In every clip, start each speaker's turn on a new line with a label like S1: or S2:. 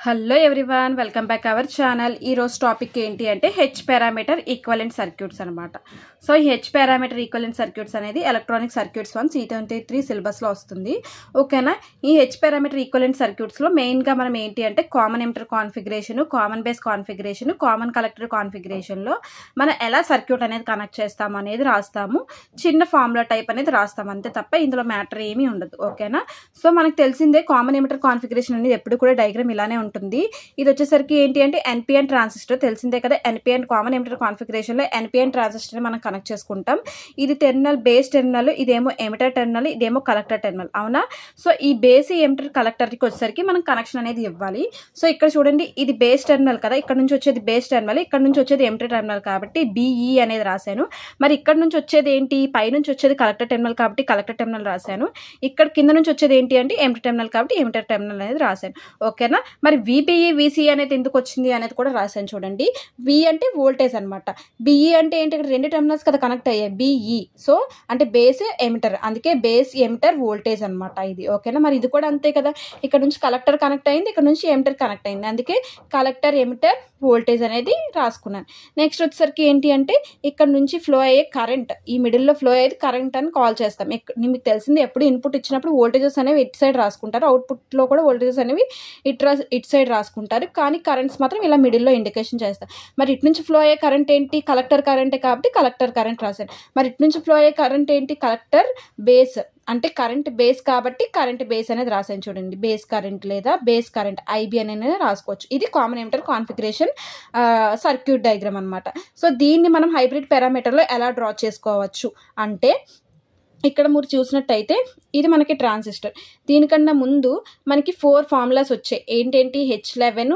S1: Hello everyone, welcome back our channel. ఈరోజు topic ఏంటి అంటే హెచ్ పారామీటర్ ఈక్వలెంట్ సర్క్యూట్స్ అనమాట. సో ఈ హెచ్ పారామీటర్ ఈక్వలెంట్ సర్క్యూట్స్ అనేది ఎలక్ట్రానిక్ సర్క్యూట్స్ 1 C23 సిలబస్లో వస్తుంది. ఓకేనా. ఈ హెచ్ పారామీటర్ ఈక్వలెంట్ సర్క్యూట్స్లో మెయిన్గా మనం ఏంటి అంటే common emitter configuration, common base configuration, common collector కాన్ఫిగరేషన్లో మనం ఎలా సర్క్యూట్ అనేది కనెక్ట్ చేస్తాము అనేది రాస్తాము. చిన్న ఫార్ములా టైప్ అనేది రాస్తాము అంతే తప్ప ఇందులో మ్యాటర్ ఏమీ ఉండదు. ఓకేనా. సో మనకు తెలిసిందే కామన్ ఎమిటర్ కాన్ఫిగరేషన్ అనేది ఎప్పుడు కూడా డయాగ్రామ్ ఇలానే ఉంటుంది. ఇది వచ్చేసరికి ఏంటి అంటే ఎన్పిఎన్ ట్రాన్సిస్టర్ తెలిసిందే కదా. ఎన్పిఎన్ కామన్ ఎమిటర్ కాన్ఫిగరేషన్ లో ఎన్పిఎన్ ట్రాన్సిస్టర్ మనం కనెక్ట్ చేసుకుంటాం. ఇది టెర్మినల్ బేస్ టెర్మినల్, ఇదేమో ఎమిటర్ టెర్మినల్, ఇదేమో కలెక్టర్ టెర్మినల్. అవునా. సో ఈ బేస్ ఎమిటర్ కలెక్టర్ కి వచ్చేసరికి మనం కనెక్షన్ అనేది ఇవ్వాలి. సో ఇక్కడ చూడండి, ఇది బేస్ టెర్మినల్ కదా, ఇక్కడ నుంచి వచ్చేది బేస్ టెర్మినల్, ఇక్కడ నుంచి వచ్చేది ఎమిటర్ టెర్మినల్ కాబట్టి బిఈ అనేది రాశాను. మరి ఇక్కడ నుంచి వచ్చేది ఏంటి, పై నుంచి వచ్చేది కలెక్టర్ టెర్మినల్ కాబట్టి కలెక్టర్ టెర్మినల్ రాశాను. ఇక్కడ కింద నుంచి వచ్చేది ఏంటి అంటే ఎమిటర్ టెర్మినల్ కాబట్టి ఎమిటర్ టెర్మినల్ అనేది రాశాను. ఓకేనా. మరి విబిఈ విసిఈ అనేది ఎందుకు వచ్చింది అనేది కూడా రాశాను చూడండి. వి అంటే వోల్టేజ్ అనమాట, బిఈ అంటే ఏంటి, ఇక్కడ రెండు టెర్మినల్స్ కదా కనెక్ట్ అయ్యాయి బిఈ. సో అంటే బేస్ ఎమిటర్, అందుకే బేస్ ఎమిటర్ వోల్టేజ్ అనమాట ఇది. ఓకేనా. మరి ఇది కూడా అంతే కదా, ఇక్కడ నుంచి కలెక్టర్ కనెక్ట్ అయింది, ఇక్కడ నుంచి ఎమిటర్ కనెక్ట్ అయింది, అందుకే కలెక్టర్ ఎమిటర్ వోల్టేజ్ అనేది రాసుకున్నాను. నెక్స్ట్ వచ్చేసరికి ఏంటి అంటే ఇక్కడ నుంచి ఫ్లో అయ్యే కరెంట్, ఈ మిడిల్లో ఫ్లో అయ్యేది కరెంట్ అని కాల్ చేస్తాం. మీకు తెలిసింది ఎప్పుడు ఇన్పుట్ ఇచ్చినప్పుడు వోల్టేజెస్ అనేవి ఇటు సైడ్ రాసుకుంటారు, అవుట్పుట్లో కూడా వోల్టేజెస్ అనేవి ఇటు సైడ్ రాసుకుంటారు, కానీ కరెంట్స్ మాత్రం ఇలా మిడిల్లో ఇండికేషన్ చేస్తారు. మరి ఇటు నుంచి ఫ్లో అయ్యే కరెంట్ ఏంటి, కలెక్టర్ కరెంటే కాబట్టి కలెక్టర్ కరెంట్ రాశాను. మరి ఇటు నుంచి ఫ్లో అయ్యే కరెంట్ ఏంటి, కలెక్టర్ బేస్ అంటే కరెంట్ బేస్ కాబట్టి కరెంట్ బేస్ అనేది రాసాను చూడండి. బేస్ కరెంట్ లేదా బేస్ కరెంట్ ఐబి అనేది రాసుకోవచ్చు. ఇది common emitter configuration circuit diagram అనమాట. సో దీన్ని మనం హైబ్రిడ్ పారామీటర్లో ఎలా డ్రా చేసుకోవచ్చు అంటే, ఇక్కడ మీరు చూసినట్టయితే ఇది మనకి ట్రాన్సిస్టర్. దీనికన్నా ముందు మనకి 4 ఫార్ములాస్ వచ్చాయి. ఏంటేంటి, H11,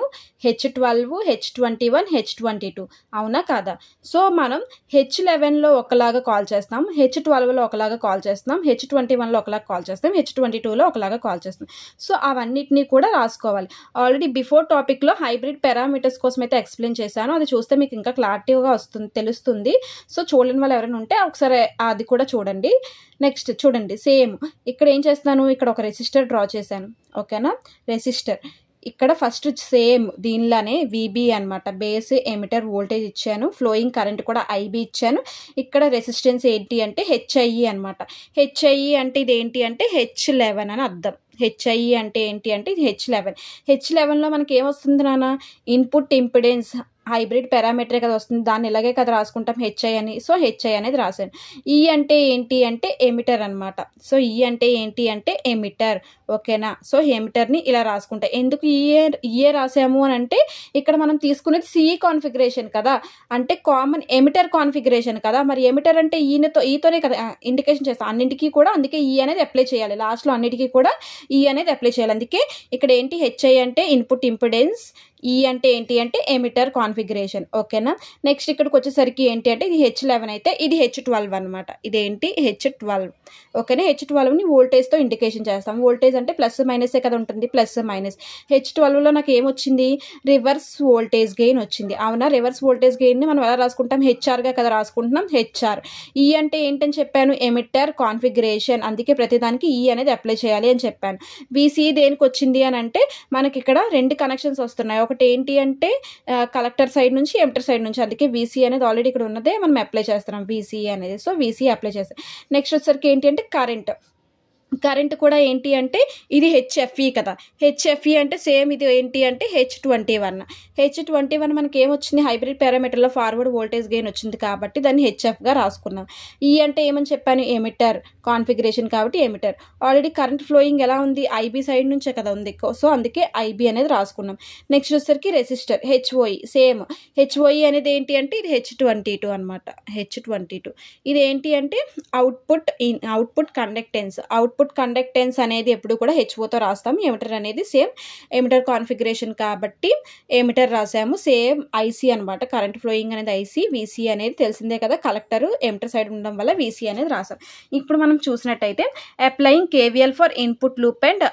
S1: H12, H21, H22. అవునా కాదా. సో మనం H11లో ఒకలాగా కాల్ చేస్తాం, H12లో ఒకలాగా కాల్ చేస్తాం, H21లో ఒకలాగా కాల్ చేస్తాం, H22లో ఒకలాగా కాల్ చేస్తాం. సో అవన్నిటినీ కూడా రాసుకోవాలి. ఆల్రెడీ బిఫోర్ టాపిక్లో హైబ్రిడ్ పారామీటర్స్ కోసం అయితే ఎక్స్ప్లెయిన్ చేశాను, అది చూస్తే మీకు ఇంకా క్లారిటీగా తెలుస్తుంది. సో చూడని వాళ్ళు ఎవరైనా ఉంటే ఒకసారి అది కూడా చూడండి. నెక్స్ట్ చూడండి, సేమ్ ఇక్కడ ఏం చేస్తాను, ఇక్కడ ఒక రెసిస్టర్ డ్రా చేశాను. ఓకేనా. రెసిస్టర్ ఇక్కడ ఫస్ట్ సేమ్ దీనిలానే విబి అనమాట, బేస్ ఎమిటర్ వోల్టేజ్ ఇచ్చాను, ఫ్లోయింగ్ కరెంట్ కూడా ఐబి ఇచ్చాను. ఇక్కడ రెసిస్టెన్స్ ఏంటి అంటే హెచ్ఐఈ అనమాట. హెచ్ఐఈ అంటే ఇది ఏంటి అంటే H11 అని అర్థం. హెచ్ఐఈ అంటే ఏంటి అంటే ఇది H11లో మనకి ఏమొస్తుంది నాన్న, ఇన్పుట్ ఇంపిడెన్స్ హైబ్రిడ్ పారామీటరే కదా వస్తుంది, దాన్ని ఇలాగే కదా రాసుకుంటాం హెచ్ఐ అని. సో హెచ్ఐ అనేది రాశాను. ఈ అంటే ఏంటి అంటే ఎమిటర్ అనమాట. సో ఈ అంటే ఏంటి అంటే ఎమిటర్. ఓకేనా. సో ఎమిటర్ని ఇలా రాసుకుంటాం. ఎందుకు ఈఏ రాసాము అని అంటే, ఇక్కడ మనం తీసుకునేది సిఈ కాన్ఫిగరేషన్ కదా, అంటే కామన్ ఎమిటర్ కాన్ఫిగరేషన్ కదా. మరి ఎమిటర్ అంటే ఈతోనే కదా ఇండికేషన్ చేస్తాం అన్నింటికీ కూడా, అందుకే ఈ అనేది అప్లై చేయాలి లాస్ట్లో, అన్నిటికీ కూడా ఈ అనేది అప్లై చేయాలి. అందుకే ఇక్కడ ఏంటి, హెచ్ఐ అంటే ఇన్పుట్ ఇంపిడెన్స్, ఈ అంటే ఏంటి అంటే ఎమిటర్ కాన్ఫిగరేషన్. ఓకేనా. నెక్స్ట్ ఇక్కడికి వచ్చేసరికి ఏంటి అంటే ఇది H11 అయితే ఇది H12 అనమాట. ఇదేంటి H12. ఓకేనా. H12ని వోల్టేజ్తో ఇండికేషన్ చేస్తాం. వోల్టేజ్ అంటే ప్లస్ మైనసే కదా ఉంటుంది, ప్లస్ మైనస్. H12లో నాకు ఏమొచ్చింది, రివర్స్ వోల్టేజ్ గెయిన్ వచ్చింది. అవునా. రివర్స్ వోల్టేజ్ గెయిన్ని మనం ఎలా రాసుకుంటాం, హెచ్ఆర్గా కదా రాసుకుంటున్నాం, హెచ్ఆర్. ఈ అంటే ఏంటని చెప్పాను, ఎమిటర్ కాన్ఫిగరేషన్, అందుకే ప్రతిదానికి ఈ అనేది అప్లై చేయాలి అని చెప్పాను. విసి దేనికి వచ్చింది అని అంటే, మనకి ఇక్కడ 2 కనెక్షన్స్ వస్తున్నాయి. ఒకటి ఏంటి అంటే కలెక్టర్ సైడ్ నుంచి ఎమిటర్ సైడ్ నుంచి, అందుకే వీసీ అనేది ఆల్రెడీ ఇక్కడ ఉన్నదే మనం అప్లై చేస్తున్నాం వీసీ అనేది. సో వీసీ అప్లై చేస్తాం. నెక్స్ట్ వచ్చేసరికి ఏంటి అంటే కరెంట్ కూడా ఏంటి అంటే ఇది హెచ్ఎఫ్ఈ కదా. హెచ్ఎఫ్ఈ అంటే సేమ్ ఇది ఏంటి అంటే H21 మనకి ఏమొచ్చింది, హైబ్రిడ్ పారామీటర్లో ఫార్వర్డ్ వోల్టేజ్ గెయిన్ వచ్చింది కాబట్టి దాన్ని హెచ్ఎఫ్గా రాసుకున్నాం. ఈ అంటే ఏమని చెప్పాను, ఎమిటర్ కాన్ఫిగరేషన్ కాబట్టి ఎమిటర్. ఆల్రెడీ కరెంట్ ఫ్లోయింగ్ ఎలా ఉంది, ఐబీ సైడ్ నుంచే కదా ఉంది. సో అందుకే ఐబీ అనేది రాసుకున్నాం. నెక్స్ట్ వచ్చేసరికి రెసిస్టర్ హెచ్ఓఈ, సేమ్ హెచ్ఓఈ అనేది ఏంటి అంటే ఇది H22 అనమాట. H22 ఇది ఏంటి అంటే అవుట్పుట్ కండక్టెన్స్ అనేది ఎప్పుడు కూడా హెచ్ఓతో రాస్తాం. ఎమిటర్ అనేది సేమ్ ఎమిటర్ కాన్ఫిగరేషన్ కాబట్టి ఎమిటర్ రాసాము. సేమ్ ఐసీ అనమాట, కరెంట్ ఫ్లోయింగ్ అనేది ఐసీ, వీసీ అనేది తెలిసిందే కదా, కలెక్టర్ ఎమిటర్ సైడ్ ఉండడం వల్ల వీసీ అనేది రాసాం. ఇప్పుడు మనం చూసినట్టయితే applying KVL for input loop and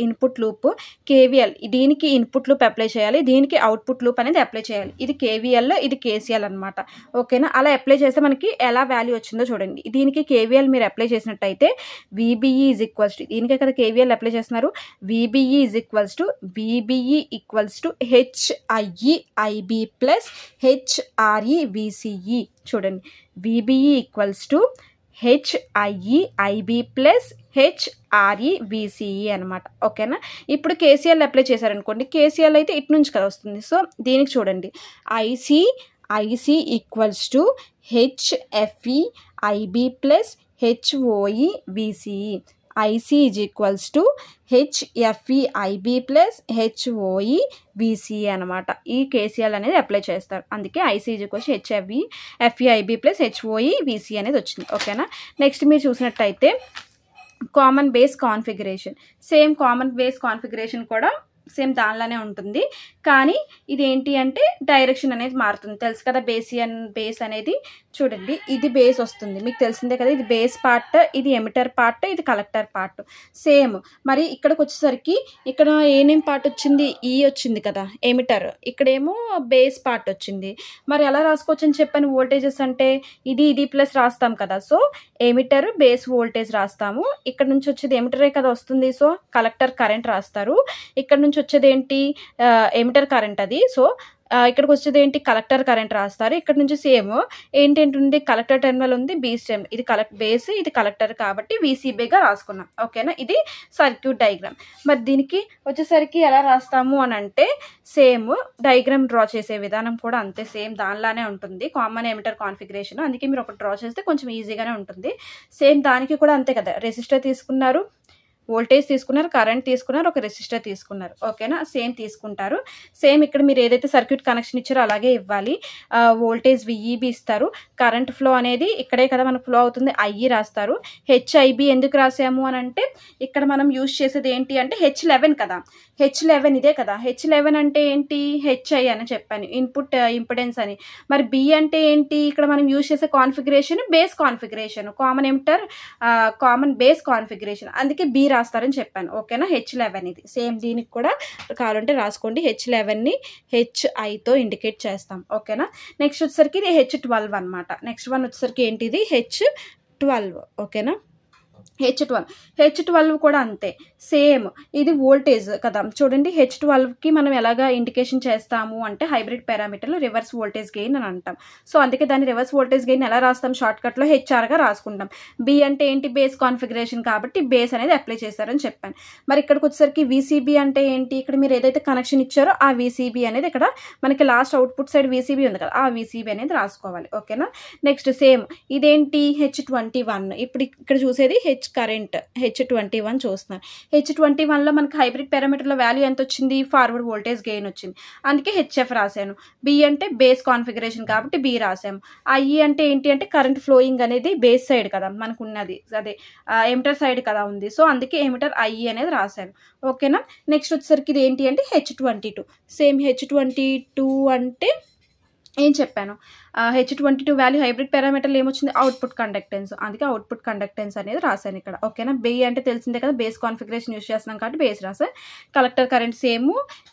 S1: input loop. KVL దీనికి ఇన్పుట్ లూప్ అప్లై చేయాలి, దీనికి అవుట్పుట్ లూప్ అనేది అప్లై చేయాలి. ఇది కేవీఎల్, ఇది కేసీఎల్ అనమాట. ఓకేనా. అలా అప్లై చేస్తే మనకి ఎలా వాల్యూ వచ్చిందో చూడండి. దీనికి కేవీఎల్ మీరు అప్లై చేసినట్టయితే విబిఈ ఈజ్ ఈక్వల్స్ టు దీనికి ఇక్కడ కేవీఎల్ అప్లై చేస్తున్నారు. VBE is equals to HIEIB plus HREVCE. చూడండి, VBE equals to HIEIB plus HREVCE అనమాట. ఓకేనా. ఇప్పుడు కేసీఎల్ అప్లై చేశారనుకోండి, కేసీఎల్ అయితే ఇటు నుంచి కదా వస్తుంది. సో దీనికి చూడండి, IC equals to HFEIB plus HOEVCE. IC is equals to HFEIB plus HOEVCE అనమాట. ఈ కేసీఎల్ అనేది అప్లై చేస్తారు. అందుకే IC is equals HFEIB plus HOEVCE అనేది వచ్చింది. ఓకేనా. నెక్స్ట్ మీరు చూసినట్టయితే common base configuration. Same common base configuration కూడా సేమ్ దానిలోనే ఉంటుంది. కానీ ఇదేంటి అంటే డైరెక్షన్ అనేది మారుతుంది. తెలుసు కదా, బేస్ అనేది చూడండి, ఇది బేస్ వస్తుంది, మీకు తెలిసిందే కదా. ఇది బేస్ పార్ట్, ఇది ఎమిటర్ పార్ట్, ఇది కలెక్టర్ పార్ట్ సేమ్. మరి ఇక్కడికి వచ్చేసరికి ఇక్కడ ఏనేం పార్ట్ వచ్చింది, ఈ వచ్చింది కదా ఎమిటర్, ఇక్కడేమో బేస్ పార్ట్ వచ్చింది. మరి ఎలా రాసుకోవచ్చు అని చెప్పాను. వోల్టేజెస్ అంటే ఇది ప్లస్ రాస్తాం కదా. సో ఎమిటర్ బేస్ వోల్టేజ్ రాస్తాము. ఇక్కడ నుంచి వచ్చేది ఎమిటరే కదా వస్తుంది. సో కలెక్టర్ కరెంట్ రాస్తారు. ఇక్కడ నుంచి వచ్చేది ఏంటి, ఎమిటర్ కరెంట్ అది. సో ఇక్కడికి వచ్చేది ఏంటి, కలెక్టర్ కరెంట్ రాస్తారు. ఇక్కడ నుంచి సేమ్ ఏంటేంటుంది, కలెక్టర్ టెర్మినల్ ఉంది, బేస్ టెర్మినల్, ఇది బేస్, ఇది కలెక్టర్ కాబట్టి వీసీబీగా రాసుకున్నాం. ఓకేనా. ఇది సర్క్యూట్ డయాగ్రామ్. మరి దీనికి వచ్చేసరికి ఎలా రాస్తాము అని అంటే సేమ్ డయాగ్రామ్ డ్రా చేసే విధానం కూడా అంతే, సేమ్ దానిలానే ఉంటుంది. కామన్ ఎమిటర్ కాన్ఫిగరేషన్, అందుకే మీరు ఒకటి డ్రా చేస్తే కొంచెం ఈజీగానే ఉంటుంది. సేమ్ దానికి కూడా అంతే కదా. రెసిస్టర్ తీసుకున్నారు, వోల్టేజ్ తీసుకున్నారు, కరెంట్ తీసుకున్నారు, ఒక రెసిస్టర్ తీసుకున్నారు. ఓకేనా. సేమ్ తీసుకుంటారు. సేమ్ ఇక్కడ మీరు ఏదైతే సర్క్యూట్ కనెక్షన్ ఇచ్చారో అలాగే ఇవ్వాలి. వోల్టేజ్ విఈబి ఇస్తారు. కరెంట్ ఫ్లో అనేది ఇక్కడే కదా మనకు ఫ్లో అవుతుంది, ఐఈ రాస్తారు. హెచ్ఐబి ఎందుకు రాసాము అని అంటే ఇక్కడ మనం యూజ్ చేసేది ఏంటి అంటే H11 కదా, H11 ఇదే కదా. H11 అంటే ఏంటి, హెచ్ఐ అని చెప్పాను, ఇన్పుట్ ఇంపిడెన్స్ అని. మరి బి అంటే ఏంటి, ఇక్కడ మనం యూజ్ చేసే configuration base configuration, common emitter common base configuration, అందుకే బి రాస్తారని చెప్పాను. ఓకేనా. H11 ఇది సేమ్, దీనికి కూడా కావాలంటే రాసుకోండి. H11ని హెచ్ఐతో ఇండికేట్ చేస్తాం. ఓకేనా. నెక్స్ట్ వచ్చేసరికి ఇది H12 అనమాట. నెక్స్ట్ వన్ వచ్చేసరికి ఏంటి, ఇది H12. ఓకేనా. H12 కూడా అంతే సేమ్, ఇది వోల్టేజ్ కదా. చూడండి, H12కి మనం ఎలాగా ఇండికేషన్ చేస్తాము అంటే హైబ్రిడ్ పారామీటర్లో రివర్స్ వోల్టేజ్ గెయిన్ అని అంటాం. సో అందుకే దాన్ని రివర్స్ వోల్టేజ్ గెయిన్ ఎలా రాస్తాం, షార్ట్ కట్లో హెచ్ఆర్గా రాసుకుంటాం. బి అంటే ఏంటి, బేస్ కాన్ఫిగరేషన్ కాబట్టి బేస్ అనేది అప్లై చేస్తారని చెప్పాను. మరి ఇక్కడికి వచ్చేసరికి వీసీబీ అంటే ఏంటి, ఇక్కడ మీరు ఏదైతే కనెక్షన్ ఇచ్చారో ఆ వీసీబీ అనేది ఇక్కడ మనకి లాస్ట్ అవుట్పుట్ సైడ్ వీసీబీ ఉంది కదా, ఆ వీసీబీ అనేది రాసుకోవాలి. ఓకేనా. నెక్స్ట్ సేమ్ ఇదేంటి H21. ఇప్పుడు ఇక్కడ చూసేది కరెంట్ H21 చూస్తున్నారు. H21లో మనకి హైబ్రిడ్ పారామీటర్లో వాల్యూ ఎంత వచ్చింది, ఫార్వర్డ్ వోల్టేజ్ గెయిన్ వచ్చింది, అందుకే హెచ్ఎఫ్ రాశాను. బి అంటే బేస్ కాన్ఫిగరేషన్ కాబట్టి బి రాసాము. ఐఈ అంటే ఏంటి అంటే కరెంట్ ఫ్లోయింగ్ అనేది బేస్ సైడ్ కదా మనకు ఉన్నది, అదే ఎమిటర్ సైడ్ కదా ఉంది. సో అందుకే ఎమిటర్ ఐఈ అనేది రాశాను. ఓకేనా. నెక్స్ట్ వచ్చేసరికి ఇది ఏంటి అంటే H22. సేమ్ H22 అంటే ఏం చెప్పాను, H22 వాల్యూ హైబ్రిడ్ పారామీటర్లు ఏమొచ్చింది, అవుట్పుట్ కండక్టెన్స్, అందుకే అవుట్పుట్ కండక్టెన్స్ అనేది రాశాను ఇక్కడ. ఓకేనా. బి అంటే తెలిసిందే కదా, బేస్ కాన్ఫిగరేషన్ యూజ్ చేస్తున్నాం కాబట్టి బేస్ రాశాను. కలెక్టర్ కరెంట్ సేమ్,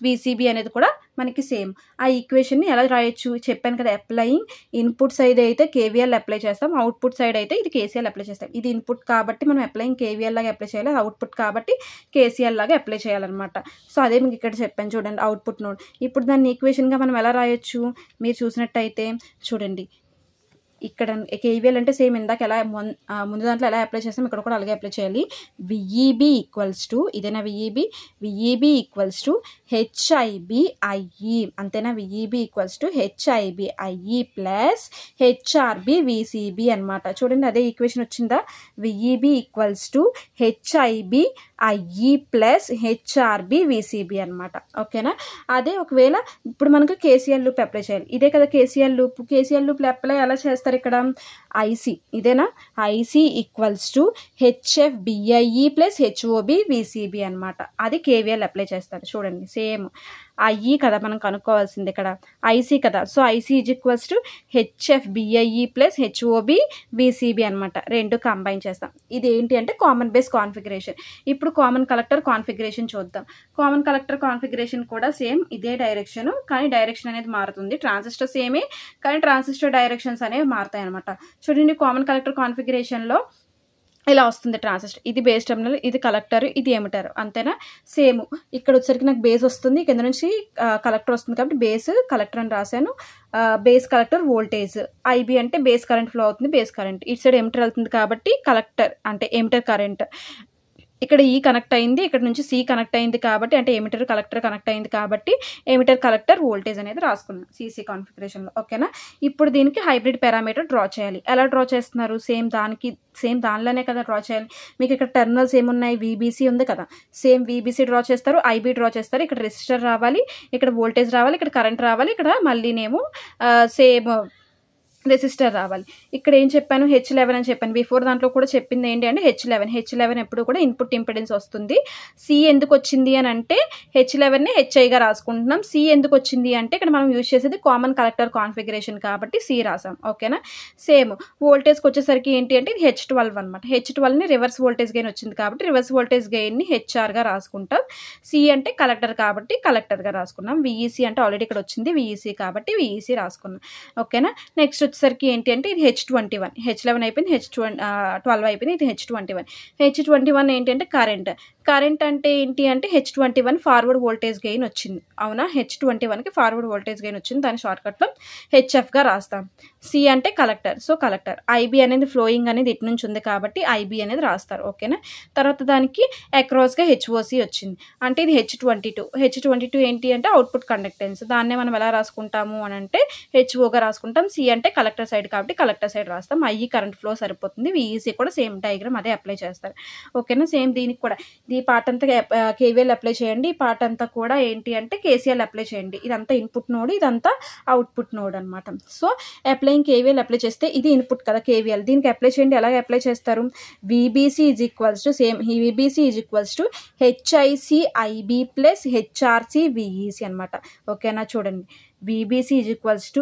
S1: వీసీబీ అనేది కూడా మనకి సేమ్. ఆ ఈక్వేషన్ని ఎలా రాయొచ్చు చెప్పాను కదా, అప్లయింగ్ ఇన్పుట్ సైడ్ అయితే కేవీఎల్ అప్లై చేస్తాం, అవుట్పుట్ సైడ్ అయితే ఇది కేసీఎల్ అప్లై చేస్తాం. ఇది ఇన్పుట్ కాబట్టి మనం అప్లయింగ్ కేవీఎల్ లాగా అప్లై చేయాలి, అవుట్పుట్ కాబట్టి కేసీఎల్ లాగా అప్లై చేయాలన్నమాట. సో అదే మీకు ఇక్కడ చెప్పాను చూడండి, అవుట్పుట్ నోడ్. ఇప్పుడు దాన్ని ఈక్వేషన్గా మనం ఎలా రాయొచ్చు, మీరు చూసినట్టయితే చూడండి, ఇక్కడ కేవీఎల్ అంటే సేమ్ ఇందాక ఎలా ముందు దాంట్లో ఎలా అప్లై చేస్తాం ఇక్కడ కూడా అలాగే అప్లై చేయాలి. విఈబి ఈక్వల్స్ టు, ఇదేనా విఈబి ఈక్వల్స్ టు హెచ్ఐబిఐఈ, అంతేనా. విఈబి ఈక్వల్స్ టు హెచ్ఐబిఐఈ ప్లస్ హెచ్ఆర్బి విసిబి అనమాట. చూడండి అదే ఈక్వేషన్ వచ్చిందా, విఈబి ఈక్వల్స్ టు హెచ్ఐబిఐఈ ప్లస్ హెచ్ఆర్బి విసిబి అనమాట. ఓకేనా. అదే ఒకవేళ ఇప్పుడు మనకు కేసీఎల్ లూప్ అప్లై చేయాలి, ఇదే కదా KCL loop. KCL loop apply ఎలా చేస్తారు ఇక్కడ, ఐసి ఇదేనా, IC equals to HFBIE plus HOB VCB అనమాట. అది కేవీఎల్ అప్లై చేస్తారు. చూడండి సేమ్ ఐఈ కదా మనం కనుక్కోవాల్సింది ఇక్కడ, ఐసి కదా. So IC is equals to HFBIE plus HOB VCB అనమాట. రెండు కంబైన్ చేస్తాం. ఇది ఏంటి అంటే కామన్ బేస్ కాన్ఫిగరేషన్. ఇప్పుడు కామన్ కలెక్టర్ కాన్ఫిగరేషన్ చూద్దాం. కామన్ కలెక్టర్ కాన్ఫిగరేషన్ కూడా సేమ్ ఇదే డైరెక్షన్, కానీ డైరెక్షన్ అనేది మారుతుంది. ట్రాన్సిస్టర్ సేమే కానీ ట్రాన్సిస్టర్ డైరెక్షన్స్ అనేవి మారుతాయి అనమాట. చూడండి, కామన్ కలెక్టర్ కాన్ఫిగరేషన్లో ఇలా వస్తుంది ట్రాన్సిస్టర్. ఇది బేస్ టెర్మినల్, ఇది కలెక్టర్, ఇది ఎమిటర్, అంతేనా? సేమ్ ఇక్కడ వచ్చేసరికి నాకు బేస్ వస్తుంది, కింద నుంచి కలెక్టర్ వస్తుంది కాబట్టి బేస్ కలెక్టర్ అని రాశాను. బేస్ కలెక్టర్ వోల్టేజ్, ఐబీ అంటే బేస్ కరెంట్ ఫ్లో అవుతుంది, బేస్ కరెంట్. ఇటు సైడ్ ఎమిటర్ వెళ్తుంది కాబట్టి కలెక్టర్ అంటే ఎమిటర్ కరెంట్. ఇక్కడ ఈ కనెక్ట్ అయింది, ఇక్కడ నుంచి సి కనెక్ట్ అయింది కాబట్టి అంటే ఎమిటర్ కలెక్టర్ కనెక్ట్ అయింది కాబట్టి ఎమిటర్ కలెక్టర్ వోల్టేజ్ అనేది రాసుకున్నాం సిసి కాన్ఫిగరేషన్లో. ఓకేనా? ఇప్పుడు దీనికి హైబ్రిడ్ పారామీటర్ డ్రా చేయాలి. ఎలా డ్రా చేస్తున్నారు? సేమ్ దానిలోనే కదా డ్రా చేయాలి. మీకు ఇక్కడ టెర్మినల్స్ ఏమున్నాయి? వీబీసీ ఉంది కదా, సేమ్ వీబీసీ డ్రా చేస్తారు, ఐబీ డ్రా చేస్తారు. ఇక్కడ రెసిస్టర్ రావాలి, ఇక్కడ వోల్టేజ్ రావాలి, ఇక్కడ కరెంట్ రావాలి, ఇక్కడ మళ్ళీనేమో సేమ్ రెసిస్టర్ రావాలి. ఇక్కడ ఏం చెప్పాను? H11 అని చెప్పాను. బిఫోర్ దాంట్లో కూడా చెప్పింది ఏంటి అంటే H11 ఎప్పుడు కూడా ఇన్పుట్ ఇంపిడెన్స్ వస్తుంది. సి ఎందుకు వచ్చింది అని అంటే H11ని హెచ్ఐగా రాసుకుంటున్నాం. సి ఎందుకు వచ్చింది అంటే ఇక్కడ మనం యూజ్ చేసేది కామన్ కలెక్టర్ కాన్ఫిగరేషన్ కాబట్టి సి రాసాం. ఓకేనా? సేమ్ వోల్టేజ్కి వచ్చేసరికి ఏంటి అంటే ఇది H12 అనమాట. H12ని రివర్స్ వోల్టేజ్ గెయిన్ వచ్చింది కాబట్టి రివర్స్ వోల్టేజ్ గెయిన్ని హెచ్ఆర్గా రాసుకుంటాం. సి అంటే కలెక్టర్ కాబట్టి కలెక్టర్గా రాసుకున్నాం. విఈసి అంటే ఆల్రెడీ ఇక్కడ వచ్చింది విఈసి కాబట్టి విఈసి రాసుకున్నాం. ఓకేనా? నెక్స్ట్ వచ్చేసరికి ఏంటి అంటే ఇది H21, H11 అయిపోయింది, H12 అయిపోయింది, ఇది H21 ఏంటి అంటే కరెంట్ అంటే ఏంటి అంటే H21 ఫార్వర్డ్ వోల్టేజ్ గెయిన్ వచ్చింది. అవునా? H21కి ఫార్వర్డ్ వోల్టేజ్ గెయిన్ వచ్చింది, దాని షార్ట్కట్లో హెచ్ఎఫ్గా రాస్తాం. సి అంటే కలెక్టర్, సో కలెక్టర్. ఐబీ అనేది ఫ్లోయింగ్ అనేది ఇటు నుంచి ఉంది కాబట్టి ఐబీ అనేది రాస్తారు. ఓకేనా? తర్వాత దానికి అక్రాస్గా హెచ్ఓసి వచ్చింది అంటే ఇది H22 ఏంటి అంటే అవుట్పుట్ కండక్టెన్స్. దాన్నే మనం ఎలా రాసుకుంటాము అని అంటే హెచ్ఓగా రాసుకుంటాం. సి అంటే కలెక్టర్ సైడ్ కాబట్టి కలెక్టర్ సైడ్ రాస్తాం. ఐఈ కరెంట్ ఫ్లో సరిపోతుంది. విఈసి కూడా సేమ్ డయాగ్రామ్ అదే అప్లై చేస్తారు. ఓకేనా? సేమ్ దీనికి కూడా ఈ పార్ట్ అంతా కేవీఎల్ అప్లై చేయండి, ఈ పార్ట్ అంతా కూడా ఏంటి అంటే కేసీఎల్ అప్లై చేయండి. ఇదంతా ఇన్పుట్ నోడ్, ఇదంతా అవుట్పుట్ నోడ్ అనమాట. సో అప్లైయింగ్ కేవీఎల్ అప్లై చేస్తే ఇది ఇన్పుట్ కదా కేవీఎల్, దీనికి అప్లై చేయండి. ఎలాగ అప్లై చేస్తారు? VBC is equals to same VBC is equals to HIC IB plus HRC VEC అనమాట. ఓకేనా? చూడండి, VBC is equals to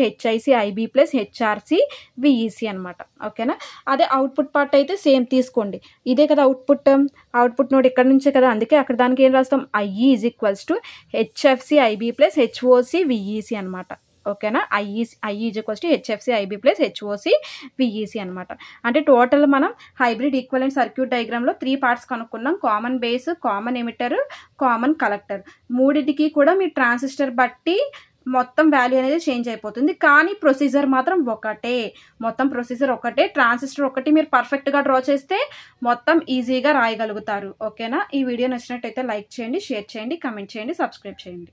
S1: HIC IB plus HRC VEC అనమాట. ఓకేనా? అదే అవుట్పుట్ పార్ట్ అయితే సేమ్ తీసుకోండి, ఇదే కదా అవుట్పుట్ నోడ్ ఇక్కడ నుంచే కదా, అందుకే అక్కడ దానికి ఏం రాస్తాం? IE is equals to HFC IB plus HOC VEC అనమాట. ఓకేనా? IE is equals to HFC IB plus HOC VEC అనమాట. అంటే టోటల్ మనం హైబ్రిడ్ ఈక్వలెంట్ సర్క్యూట్ డయాగ్రామ్లో 3 పార్ట్స్ కనుక్కున్నాం. Common base, common emitter, common collector. మూడింటికి కూడా మీ ట్రాన్సిస్టర్ బట్టి మొత్తం వాల్యూ అనేది చేంజ్ అయిపోతుంది, కానీ ప్రొసీజర్ మాత్రం ఒకటే. ట్రాన్సిస్టర్ ఒకటి మీరు పర్ఫెక్ట్గా డ్రా చేస్తే మొత్తం ఈజీగా రాయగలుగుతారు. ఓకేనా? ఈ వీడియో నచ్చినట్టయితే లైక్ చేయండి, షేర్ చేయండి, కమెంట్ చేయండి, సబ్స్క్రైబ్ చేయండి.